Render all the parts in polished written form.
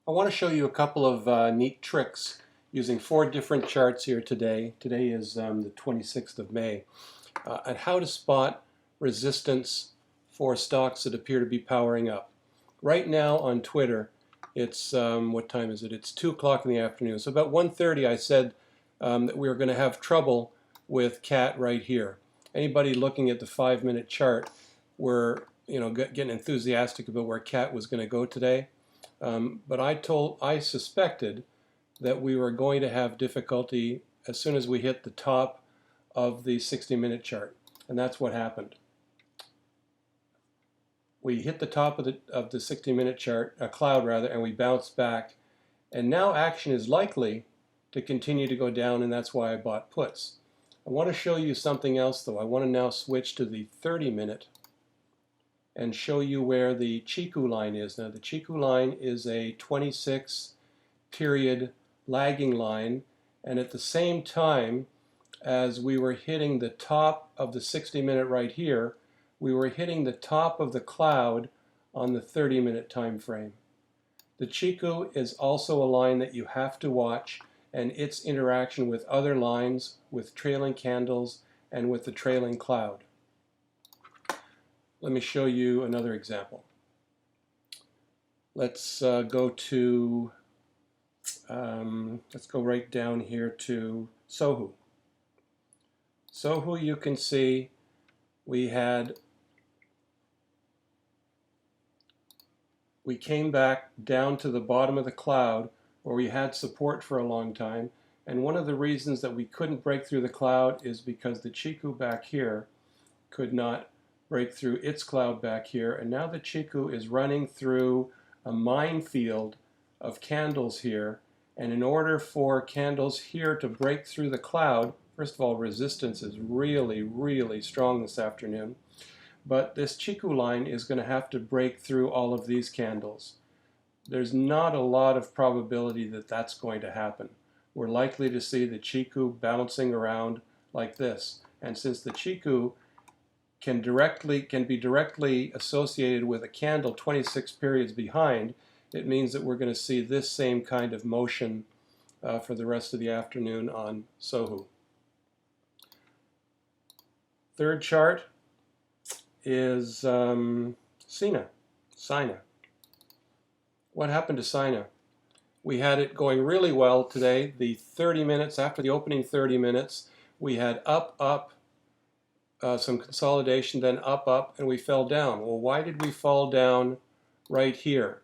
I want to show you a couple of neat tricks using 4 different charts here today. Today is the 26th of May, and how to spot resistance for stocks that appear to be powering up. Right now on Twitter, it's, what time is it? It's 2 o'clock in the afternoon. So about 1:30 I said that we were going to have trouble with CAT right here. Anybody looking at the 5-minute chart were getting enthusiastic about where CAT was going to go today. But I suspected that we were going to have difficulty as soon as we hit the top of the 60-minute chart, and that's what happened. We hit the top of the 60-minute chart, a cloud rather, and we bounced back. And now action is likely to continue to go down, and that's why I bought puts. I want to show you something else, though. I want to now switch to the 30-minute and show you where the Ichimoku line is. Now the Ichimoku line is a 26 period lagging line, and at the same time as we were hitting the top of the 60-minute right here, we were hitting the top of the cloud on the 30-minute time frame. The Ichimoku is also a line that you have to watch, and its interaction with other lines, with trailing candles, and with the trailing cloud. Let me show you another example. Let's go right down here to Sohu. Sohu, you can see we came back down to the bottom of the cloud where we had support for a long time, and one of the reasons that we couldn't break through the cloud is because the Ichimoku back here could not break through its cloud back here, and now the Ichimoku is running through a minefield of candles here, and in order for candles here to break through the cloud, first of all, resistance is really strong this afternoon, but this Ichimoku line is going to have to break through all of these candles. There's not a lot of probability that that's going to happen. We're likely to see the Ichimoku bouncing around like this, and since the Ichimoku can be directly associated with a candle 26 periods behind, it means that we're going to see this same kind of motion for the rest of the afternoon on Sohu. Third chart is Sina. What happened to Sina? We had it going really well today. The 30 minutes, after the opening 30 minutes, we had up, some consolidation, then up, and we fell down. Well, why did we fall down right here?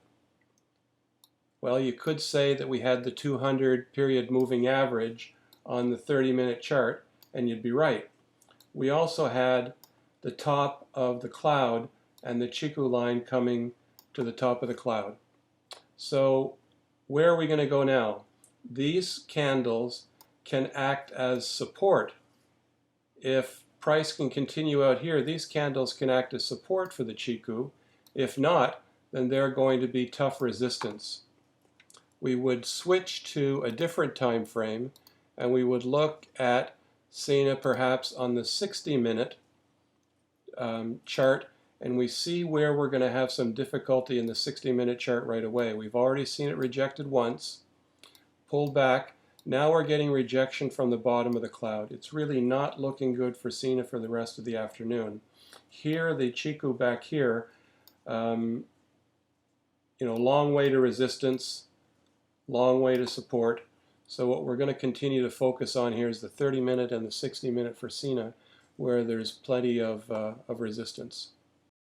Well, you could say that we had the 200 period moving average on the 30-minute chart, and you'd be right. We also had the top of the cloud and the Ichimoku line coming to the top of the cloud. So where are we going to go now? These candles can act as support. If price can continue out here, these candles can act as support for the Ichimoku. If not, then they're going to be tough resistance. We would switch to a different time frame, and we would look at Sina perhaps on the 60-minute chart, and we see where we're going to have some difficulty in the 60-minute chart right away. We've already seen it rejected once, pulled back. Now we're getting rejection from the bottom of the cloud. It's really not looking good for Sina for the rest of the afternoon. Here, the Ichimoku back here, long way to resistance, long way to support. So what we're going to continue to focus on here is the 30-minute and the 60-minute for Sina, where there's plenty of resistance.